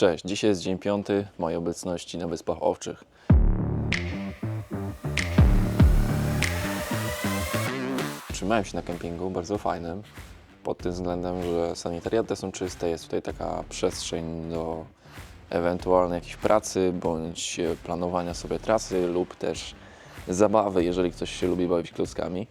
Cześć, dzisiaj jest dzień 5 mojej obecności na Wyspach Owczych. Trzymałem się na kempingu, bardzo fajnym, pod tym względem, że sanitariaty są czyste, jest tutaj taka przestrzeń do ewentualnej jakiejś pracy, bądź planowania sobie trasy lub też zabawy, jeżeli ktoś się lubi bawić klockami.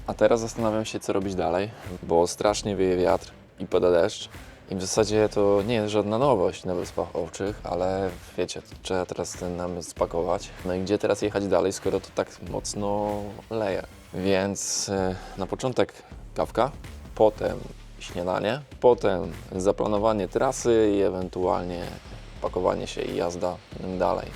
A teraz zastanawiam się, co robić dalej, bo strasznie wieje wiatr i pada deszcz. I w zasadzie to nie jest żadna nowość na Wyspach Owczych, ale wiecie, trzeba teraz ten namysł spakować. No i gdzie teraz jechać dalej, skoro to tak mocno leje? Więc na początek kawka, potem śniadanie, potem zaplanowanie trasy i ewentualnie pakowanie się i jazda dalej.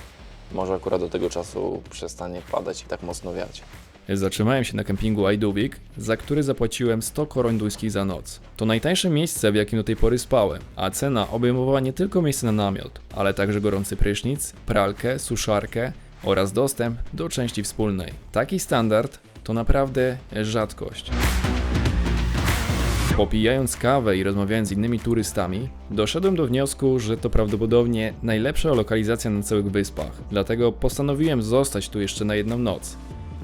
Może akurat do tego czasu przestanie padać i tak mocno wiać. Zatrzymałem się na kempingu Ajdówik, za który zapłaciłem 100 koron duńskich za noc. To najtańsze miejsce, w jakim do tej pory spałem, a cena obejmowała nie tylko miejsce na namiot, ale także gorący prysznic, pralkę, suszarkę oraz dostęp do części wspólnej. Taki standard to naprawdę rzadkość. Popijając kawę i rozmawiając z innymi turystami, doszedłem do wniosku, że to prawdopodobnie najlepsza lokalizacja na całych wyspach, dlatego postanowiłem zostać tu jeszcze na jedną noc.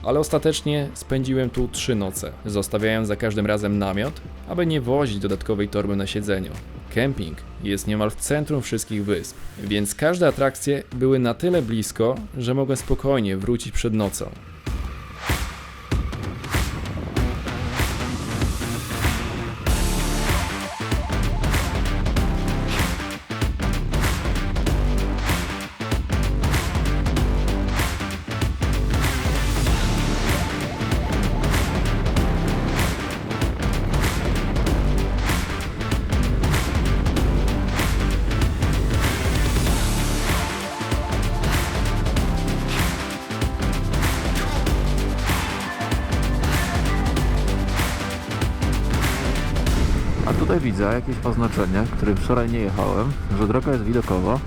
Ale ostatecznie spędziłem tu 3 noce, zostawiając za każdym razem namiot, aby nie wozić dodatkowej torby na siedzeniu. Kemping jest niemal w centrum wszystkich wysp, więc każde atrakcje były na tyle blisko, że mogłem spokojnie wrócić przed nocą. A tutaj widzę jakieś oznaczenie, którym wczoraj nie jechałem, że droga jest widokowa.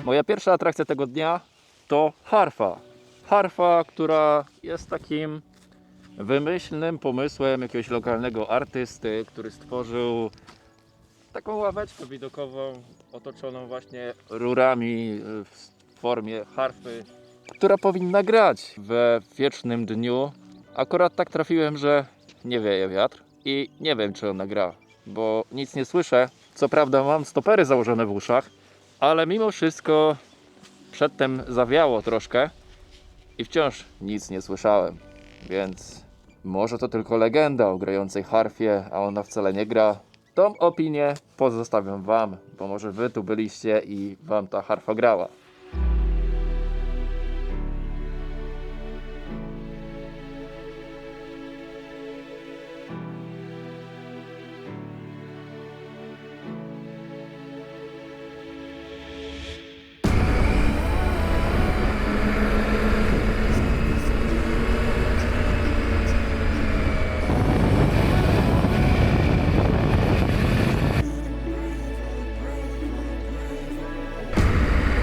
Moja pierwsza atrakcja tego dnia to harfa. Harfa, która jest takim wymyślnym pomysłem jakiegoś lokalnego artysty, który stworzył taką ławeczkę widokową otoczoną właśnie rurami w formie harfy, która powinna grać we wiecznym dniu. Akurat tak trafiłem, że nie wieje wiatr i nie wiem, czy ona gra, bo nic nie słyszę. Co prawda mam stopery założone w uszach, ale mimo wszystko przedtem zawiało troszkę i wciąż nic nie słyszałem, więc może to tylko legenda o grającej harfie, a ona wcale nie gra. Tą opinię pozostawiam wam, bo może wy tu byliście i wam ta harfa grała.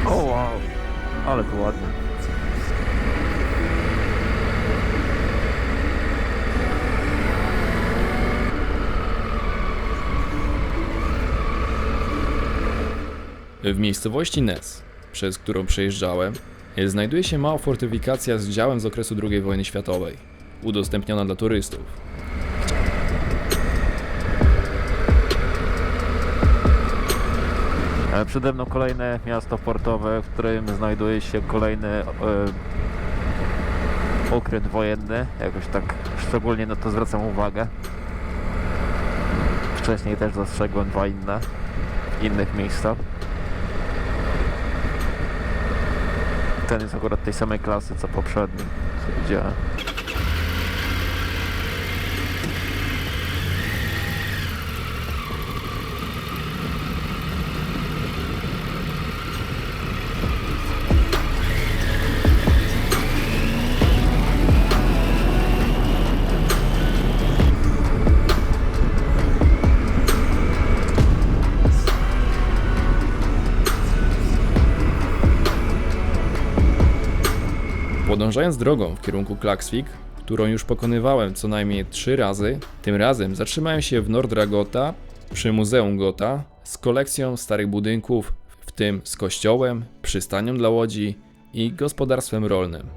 O wow, ale to ładnie. W miejscowości Nes, przez którą przejeżdżałem, znajduje się mała fortyfikacja z działem z okresu II wojny światowej, udostępniona dla turystów. Przede mną kolejne miasto portowe, w którym znajduje się kolejny okręt wojenny. Jakoś tak szczególnie na to zwracam uwagę. Wcześniej też dostrzegłem 2 inne w innych miejscach. Ten jest akurat tej samej klasy co poprzedni, co widziałem. Podążając drogą w kierunku Klaksvik, którą już pokonywałem co najmniej 3 razy, tym razem zatrzymałem się w Nordragota przy Muzeum Gotha z kolekcją starych budynków, w tym z kościołem, przystanią dla łodzi i gospodarstwem rolnym.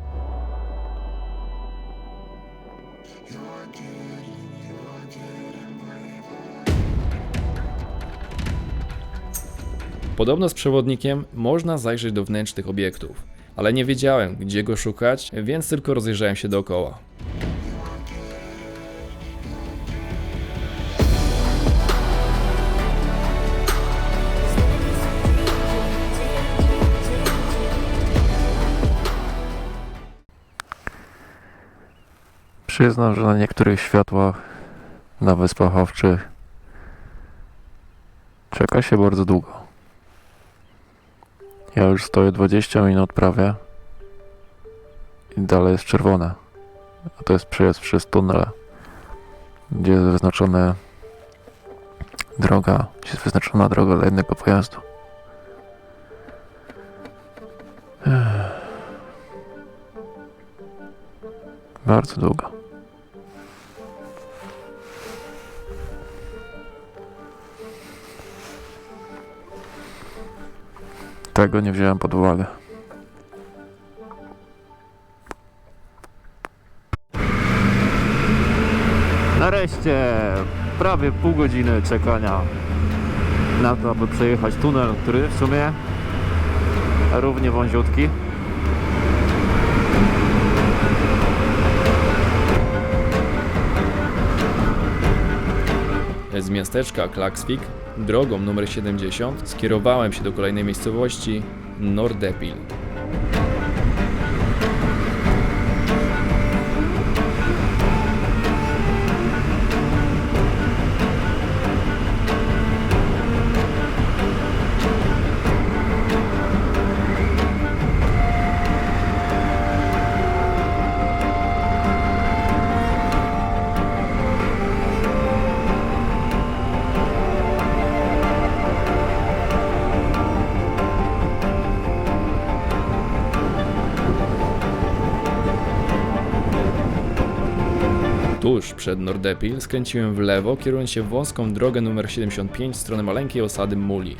Podobno z przewodnikiem można zajrzeć do wnętrz tych obiektów, ale nie wiedziałem, gdzie go szukać, więc tylko rozejrzałem się dookoła. Przyznam, że na niektórych światłach na Wyspach Owczych czeka się bardzo długo. Ja już stoję 20 minut prawie i dalej jest czerwone. A to jest przejazd przez tunel, gdzie jest wyznaczona droga dla jednego pojazdu. Bardzo długo. Tego nie wziąłem pod uwagę. Nareszcie prawie pół godziny czekania na to, aby przejechać tunel, który w sumie równie wąziutki. Z miasteczka Klaksvik drogą numer 70 skierowałem się do kolejnej miejscowości Nordepil. Tuż przed Nordepil skręciłem w lewo, kierując się wąską drogę numer 75 w stronę maleńkiej osady Muli.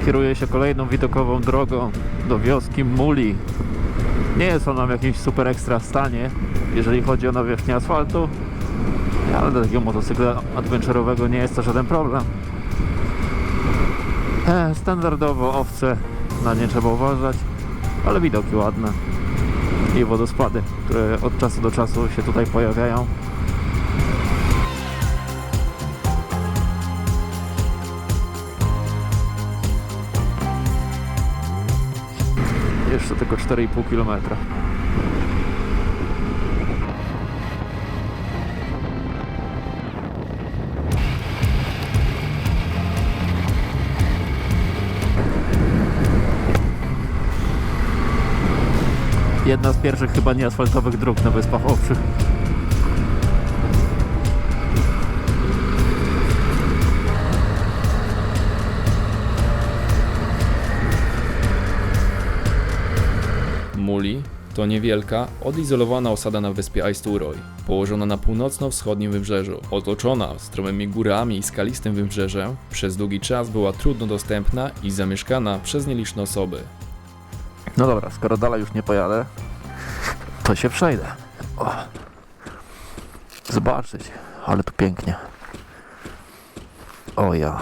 Kieruję się kolejną widokową drogą do wioski Muli. Nie jest ona w jakimś super ekstra stanie, jeżeli chodzi o nawierzchnię asfaltu, ale do takiego motocykla adventure'owego nie jest to żaden problem. Standardowo owce, na nie trzeba uważać, ale widoki ładne i wodospady, które od czasu do czasu się tutaj pojawiają. Jeszcze tylko 4,5 km. Jedna z pierwszych chyba nieasfaltowych dróg na Wyspach Owczych. Muli to niewielka, odizolowana osada na wyspie Eysturoy, położona na północno-wschodnim wybrzeżu. Otoczona stromymi górami i skalistym wybrzeżem, przez długi czas była trudno dostępna i zamieszkana przez nieliczne osoby. No dobra, skoro dalej już nie pojadę, to się przejdę. O. Zobaczyć, ale tu pięknie. O ja.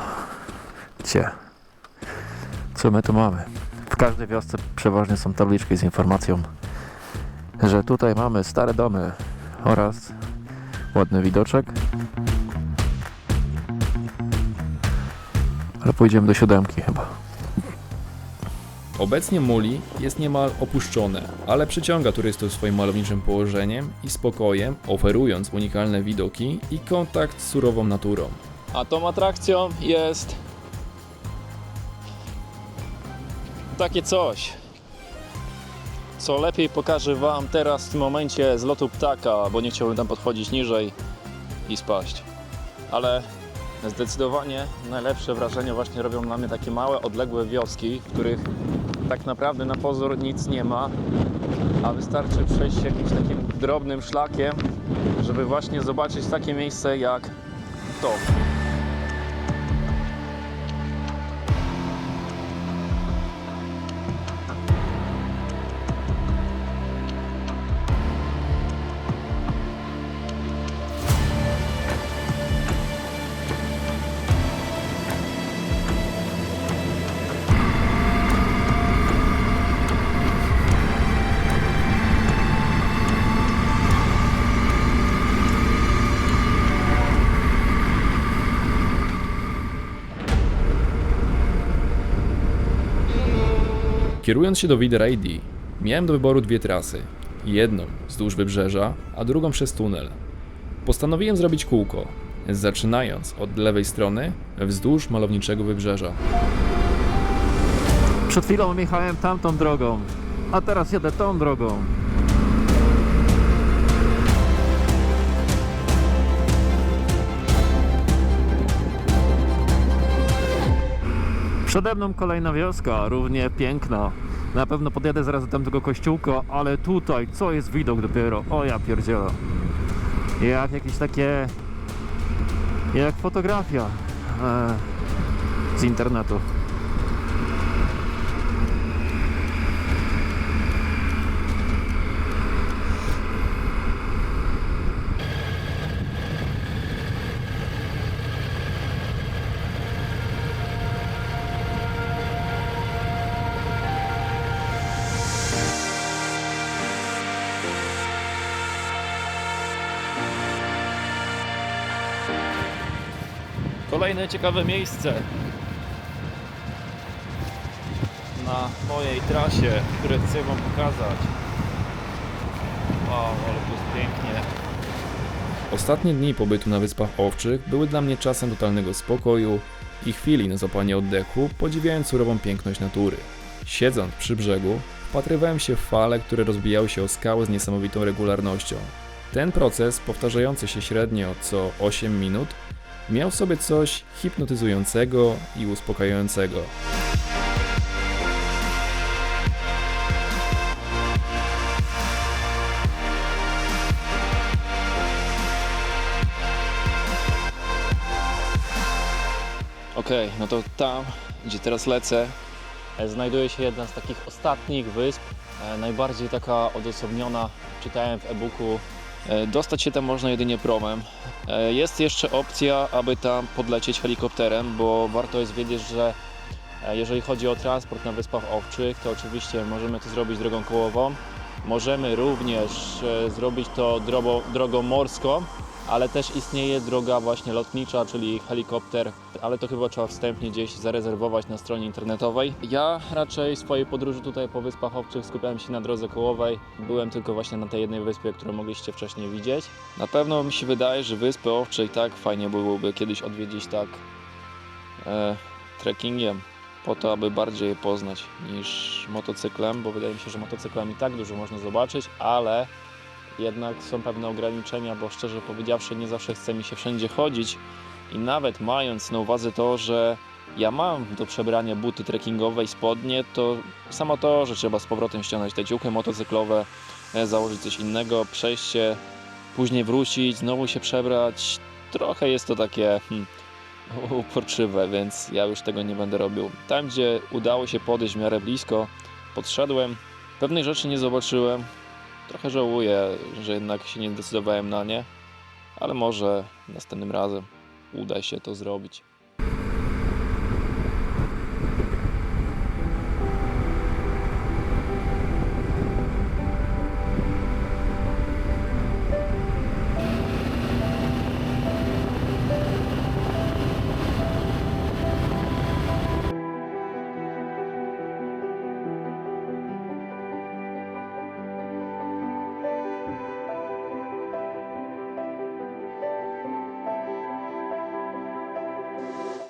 Co my tu mamy? W każdej wiosce przeważnie są tabliczki z informacją, że tutaj mamy stare domy oraz ładny widoczek. Ale pójdziemy do 7 chyba. Obecnie Muli jest niemal opuszczone, ale przyciąga turystów swoim malowniczym położeniem i spokojem, oferując unikalne widoki i kontakt z surową naturą. A tą atrakcją jest takie coś, co lepiej pokażę Wam teraz w tym momencie z lotu ptaka, bo nie chciałbym tam podchodzić niżej i spaść. Ale zdecydowanie najlepsze wrażenie właśnie robią na mnie takie małe, odległe wioski, w których tak naprawdę na pozór nic nie ma, a wystarczy przejść się jakimś takim drobnym szlakiem, żeby właśnie zobaczyć takie miejsce jak to. Kierując się do Widerejdi, miałem do wyboru dwie trasy. Jedną wzdłuż wybrzeża, a drugą przez tunel. Postanowiłem zrobić kółko, zaczynając od lewej strony wzdłuż malowniczego wybrzeża. Przed chwilą jechałem tamtą drogą, a teraz jedę tą drogą. Przede mną kolejna wioska, równie piękna. Na pewno podjadę zaraz do tamtego kościółka, ale tutaj, co jest widok dopiero? O ja pierdzielę. Jak jakieś takie... jak fotografia z internetu. Kolejne ciekawe miejsce na mojej trasie, które chcę Wam pokazać. Wow, ale tu jest pięknie. Ostatnie dni pobytu na Wyspach Owczych były dla mnie czasem totalnego spokoju i chwili na złapanie oddechu, podziwiając surową piękność natury. Siedząc przy brzegu, wpatrywałem się w fale, które rozbijały się o skały z niesamowitą regularnością. Ten proces, powtarzający się średnio co 8 minut, miał w sobie coś hipnotyzującego i uspokajającego. Okej, no to tam, gdzie teraz lecę, znajduje się jedna z takich ostatnich wysp, najbardziej taka odosobniona, czytałem w e-booku. Dostać się tam można jedynie promem. Jest jeszcze opcja, aby tam podlecieć helikopterem, bo warto jest wiedzieć, że jeżeli chodzi o transport na Wyspach Owczych, to oczywiście możemy to zrobić drogą kołową. Możemy również zrobić to drogą morską, ale też istnieje droga właśnie lotnicza, czyli helikopter, ale to chyba trzeba wstępnie gdzieś zarezerwować na stronie internetowej. Ja raczej w swojej podróży tutaj po Wyspach Owczych skupiałem się na drodze kołowej. Byłem tylko właśnie na tej jednej wyspie, którą mogliście wcześniej widzieć. Na pewno mi się wydaje, że Wyspy Owcze i tak fajnie byłoby kiedyś odwiedzić tak trekkingiem, po to, aby bardziej je poznać niż motocyklem, bo wydaje mi się, że motocyklem i tak dużo można zobaczyć, ale jednak są pewne ograniczenia, bo szczerze powiedziawszy nie zawsze chce mi się wszędzie chodzić i nawet mając na uwadze to, że ja mam do przebrania buty trekkingowe i spodnie, to samo to, że trzeba z powrotem ściągnąć te ciuchy motocyklowe, założyć coś innego, przejść się, później wrócić, znowu się przebrać, trochę jest to takie uporczywe, więc ja już tego nie będę robił. Tam, gdzie udało się podejść w miarę blisko, podszedłem, pewnych rzeczy nie zobaczyłem. Trochę żałuję, że jednak się nie zdecydowałem na nie, ale może następnym razem uda się to zrobić.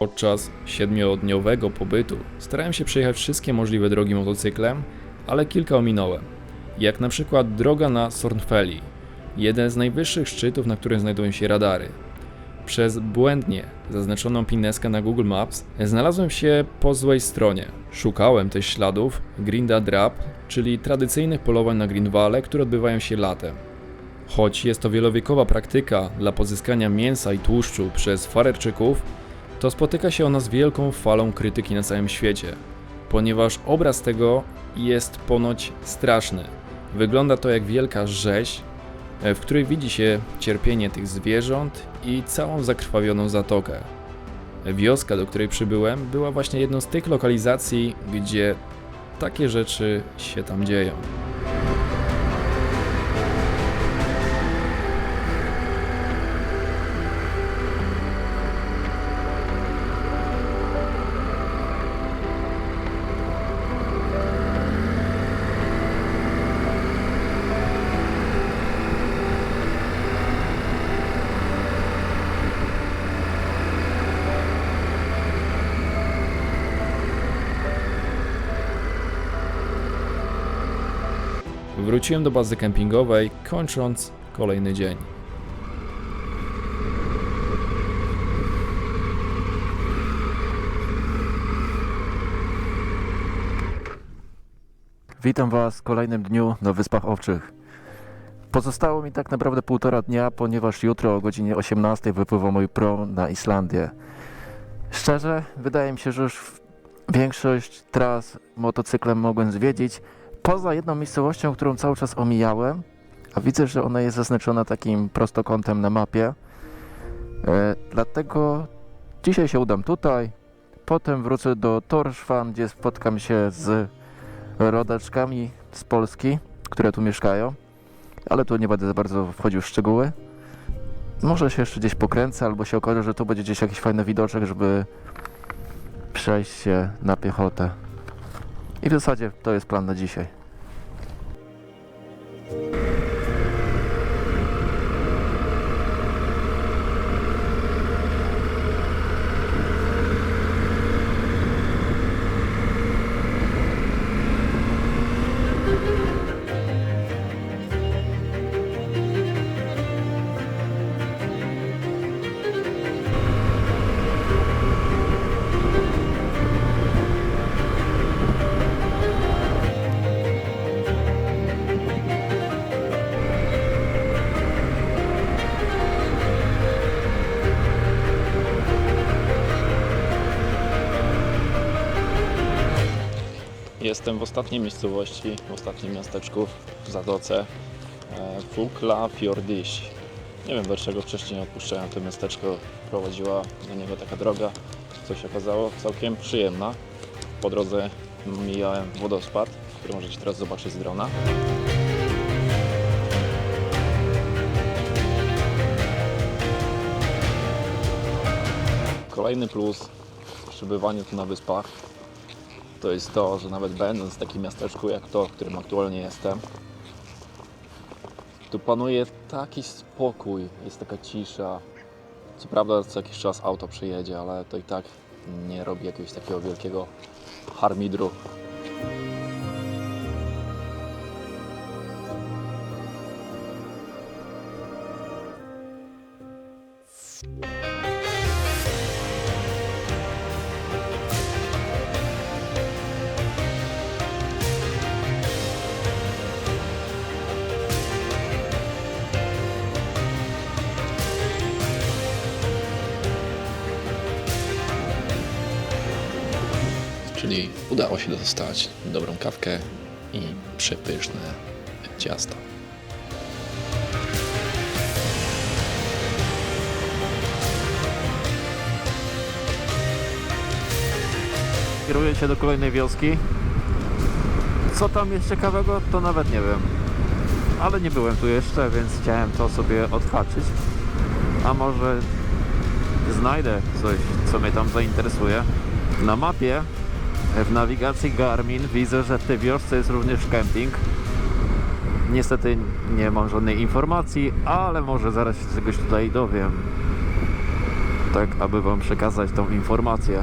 Podczas 7-dniowego pobytu starałem się przejechać wszystkie możliwe drogi motocyklem, ale kilka ominąłem. Jak na przykład droga na Sornfelli, jeden z najwyższych szczytów, na którym znajdują się radary. Przez błędnie zaznaczoną pineskę na Google Maps znalazłem się po złej stronie. Szukałem też śladów Grinda Drap, czyli tradycyjnych polowań na Grindwale, które odbywają się latem. Choć jest to wielowiekowa praktyka dla pozyskania mięsa i tłuszczu przez Farerczyków, to spotyka się ona z wielką falą krytyki na całym świecie, ponieważ obraz tego jest ponoć straszny. Wygląda to jak wielka rzeź, w której widzi się cierpienie tych zwierząt i całą zakrwawioną zatokę. Wioska, do której przybyłem, była właśnie jedną z tych lokalizacji, gdzie takie rzeczy się tam dzieją. Wróciłem do bazy kempingowej, kończąc kolejny dzień. Witam Was w kolejnym dniu na Wyspach Owczych. Pozostało mi tak naprawdę 1,5 dnia, ponieważ jutro o godzinie 18 wypływa mój prom na Islandię. Szczerze, wydaje mi się, że już większość tras motocyklem mogłem zwiedzić, poza jedną miejscowością, którą cały czas omijałem, a widzę, że ona jest zaznaczona takim prostokątem na mapie. Dlatego dzisiaj się udam tutaj, potem wrócę do Tórshavn, gdzie spotkam się z rodaczkami z Polski, które tu mieszkają, ale tu nie będę za bardzo wchodził w szczegóły. Może się jeszcze gdzieś pokręcę, albo się okaże, że tu będzie gdzieś jakiś fajny widoczek, żeby przejść się na piechotę. I w zasadzie to jest plan na dzisiaj. Jestem w ostatniej miejscowości, w ostatnim miasteczku w Zatoce, Fugla Fjordish. Nie wiem dlaczego wcześniej nie odpuszczałem to miasteczko, prowadziła do niego taka droga, co się okazało całkiem przyjemna. Po drodze mijałem wodospad, który możecie teraz zobaczyć z drona. Kolejny plus w przebywaniu tu na wyspach to jest to, że nawet będąc w takim miasteczku jak to, w którym aktualnie jestem, tu panuje taki spokój, jest taka cisza. Co prawda co jakiś czas auto przyjedzie, ale to i tak nie robi jakiegoś takiego wielkiego harmidru. Czyli udało się dostać dobrą kawkę i przepyszne ciasto. Kieruję się do kolejnej wioski. Co tam jest ciekawego, to nawet nie wiem. Ale nie byłem tu jeszcze, więc chciałem to sobie odhaczyć. A może znajdę coś, co mnie tam zainteresuje. Na mapie, w nawigacji Garmin widzę, że w tej wiosce jest również kemping. Niestety nie mam żadnej informacji, ale może zaraz się czegoś tutaj dowiem. tak aby wam przekazać tą informację.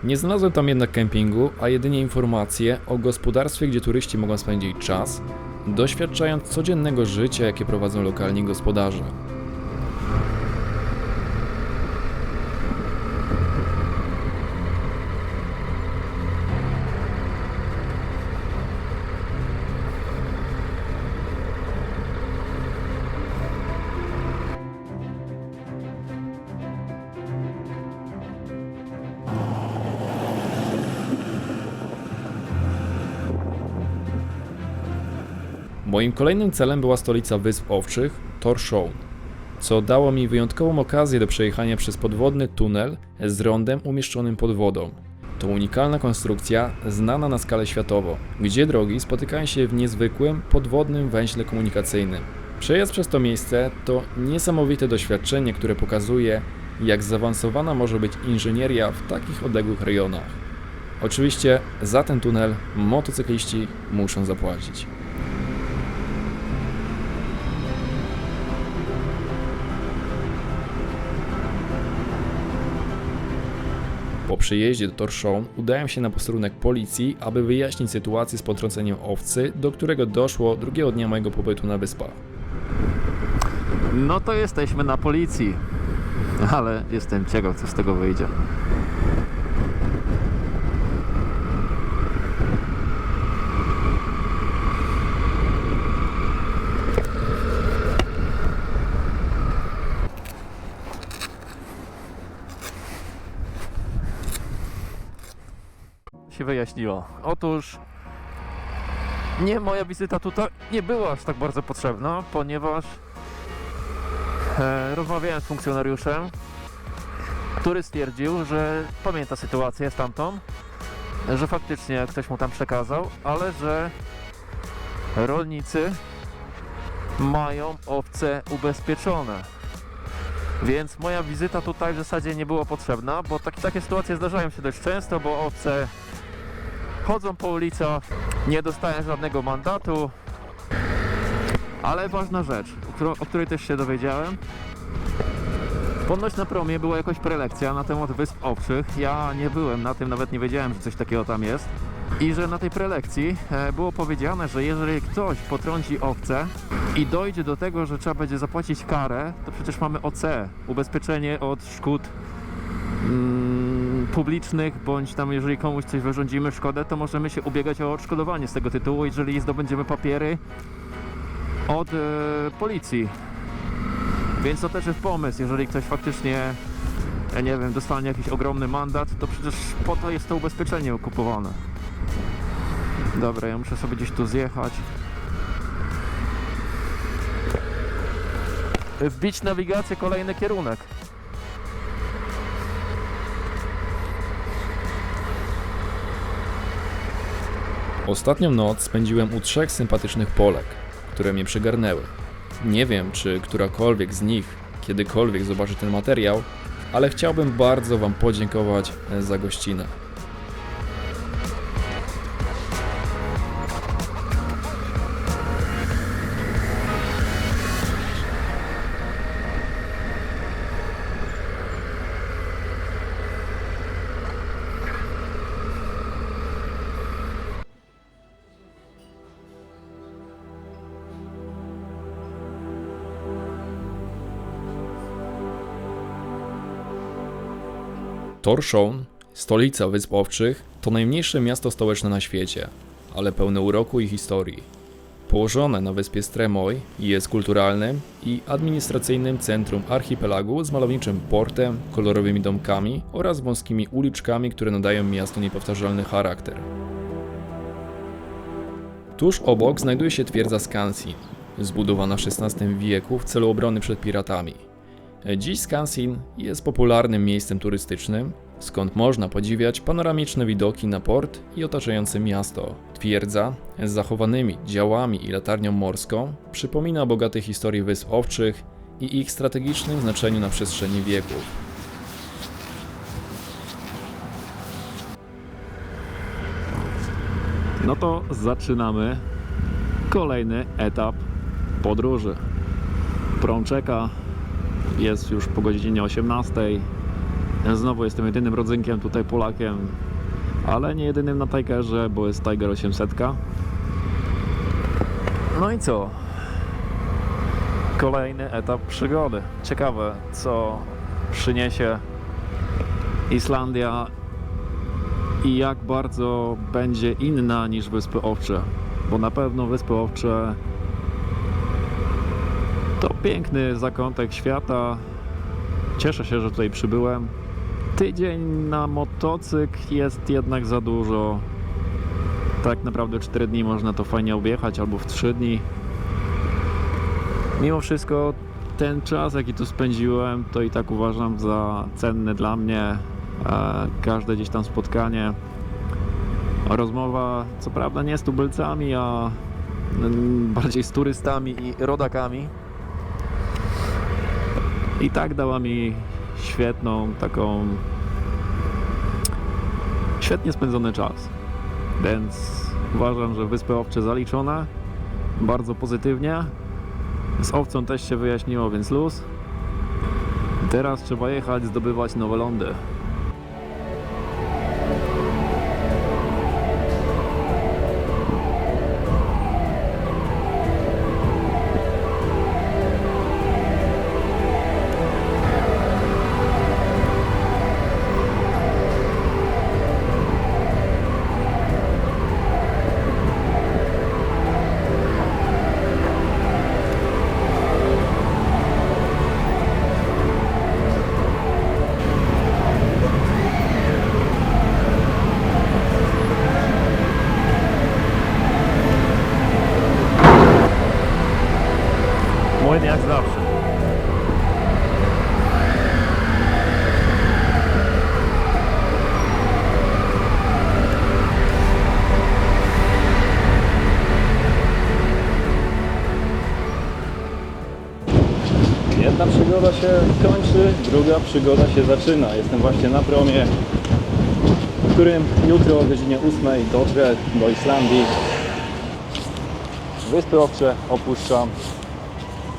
Nie znalazłem tam jednak kempingu, a jedynie informacje o gospodarstwie, gdzie turyści mogą spędzić czas, doświadczając codziennego życia, jakie prowadzą lokalni gospodarze. Moim kolejnym celem była stolica Wysp Owczych, Tórshavn, co dało mi wyjątkową okazję do przejechania przez podwodny tunel z rondem umieszczonym pod wodą. To unikalna konstrukcja znana na skalę światową, gdzie drogi spotykają się w niezwykłym podwodnym węźle komunikacyjnym. Przejazd przez to miejsce to niesamowite doświadczenie, które pokazuje, jak zaawansowana może być inżynieria w takich odległych rejonach. Oczywiście za ten tunel motocykliści muszą zapłacić. Po przyjeździe do Tórshavn udałem się na posterunek policji, aby wyjaśnić sytuację z potrąceniem owcy, do którego doszło drugiego dnia mojego pobytu na wyspach. No to jesteśmy na policji, ale jestem ciekaw, co z tego wyjdzie. Się wyjaśniło. Otóż moja wizyta tutaj nie była aż tak bardzo potrzebna, ponieważ rozmawiałem z funkcjonariuszem, który stwierdził, że pamięta sytuację stamtąd, że faktycznie ktoś mu tam przekazał, ale że rolnicy mają owce ubezpieczone. Więc moja wizyta tutaj w zasadzie nie była potrzebna, bo takie sytuacje zdarzają się dość często, bo owce chodzą po ulicach, nie dostają żadnego mandatu. Ale ważna rzecz, o której też się dowiedziałem. Ponoć na promie była jakaś prelekcja na temat Wysp Owczych. Ja nie byłem na tym, nawet nie wiedziałem, że coś takiego tam jest. I że na tej prelekcji było powiedziane, że jeżeli ktoś potrąci owcę i dojdzie do tego, że trzeba będzie zapłacić karę, to przecież mamy OC, ubezpieczenie od szkód publicznych, bądź tam jeżeli komuś coś wyrządzimy szkodę, to możemy się ubiegać o odszkodowanie z tego tytułu, jeżeli zdobędziemy papiery od policji. Więc to też jest pomysł, jeżeli ktoś faktycznie, ja nie wiem, dostanie jakiś ogromny mandat, to przecież po to jest to ubezpieczenie kupowane. Dobra, ja muszę sobie gdzieś tu zjechać. Wbić nawigację, kolejny kierunek. Ostatnią noc spędziłem u 3 sympatycznych Polek, które mnie przygarnęły. Nie wiem, czy którakolwiek z nich kiedykolwiek zobaczy ten materiał, ale chciałbym bardzo Wam podziękować za gościnę. Tórshavn, stolica Wysp Owczych, to najmniejsze miasto stołeczne na świecie, ale pełne uroku i historii. Położone na wyspie Stremoj, jest kulturalnym i administracyjnym centrum archipelagu z malowniczym portem, kolorowymi domkami oraz wąskimi uliczkami, które nadają miastu niepowtarzalny charakter. Tuż obok znajduje się twierdza Skansin, zbudowana w XVI wieku w celu obrony przed piratami. Dziś Skansin jest popularnym miejscem turystycznym, skąd można podziwiać panoramiczne widoki na port i otaczające miasto. Twierdza z zachowanymi działami i latarnią morską przypomina o bogatej historii Wysp Owczych i ich strategicznym znaczeniu na przestrzeni wieków. No to zaczynamy kolejny etap podróży. prom czeka. Jest już po godzinie 18. Znowu jestem jedynym rodzynkiem tutaj Polakiem, ale nie jedynym na Tigerze, bo jest Tiger 800. No i co? Kolejny etap przygody. Ciekawe, co przyniesie Islandia i jak bardzo będzie inna niż Wyspy Owcze, bo na pewno Wyspy Owcze to piękny zakątek świata. Cieszę się, że tutaj przybyłem. Tydzień na motocykl jest jednak za dużo. Tak naprawdę 4 dni można to fajnie objechać, albo w 3 dni. Mimo wszystko ten czas, jaki tu spędziłem, to i tak uważam za cenny dla mnie. Każde gdzieś tam spotkanie, rozmowa, co prawda nie z tubylcami, a bardziej z turystami i rodakami, i tak dała mi świetnie spędzony czas. Więc uważam, że Wyspy Owcze zaliczone, bardzo pozytywnie. Z owcą też się wyjaśniło, więc luz. Teraz trzeba jechać, zdobywać nowe lądy. Młyn jak zawsze. Jedna przygoda się kończy, druga przygoda się zaczyna. Jestem właśnie na promie, w którym jutro o godzinie 8 dotrę do Islandii. Wyspy Owcze opuszczam.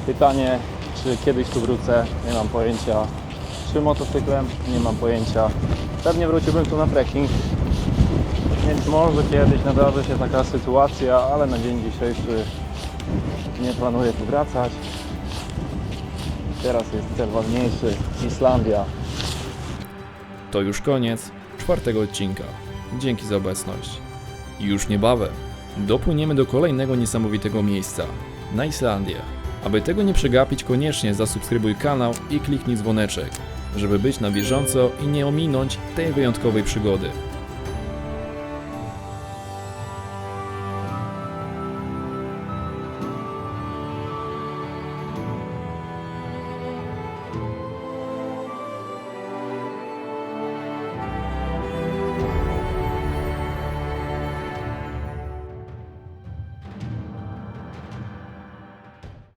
Pytanie, czy kiedyś tu wrócę, nie mam pojęcia. Czy motocyklem, nie mam pojęcia. Pewnie wróciłbym tu na trekking, więc może kiedyś nadarzy się taka sytuacja, ale na dzień dzisiejszy nie planuję tu wracać. Teraz jest cel ważniejszy, Islandia. To już koniec 4. odcinka. Dzięki za obecność. Już niebawem dopłyniemy do kolejnego niesamowitego miejsca, na Islandię. Aby tego nie przegapić, koniecznie zasubskrybuj kanał i kliknij dzwoneczek, żeby być na bieżąco i nie ominąć tej wyjątkowej przygody.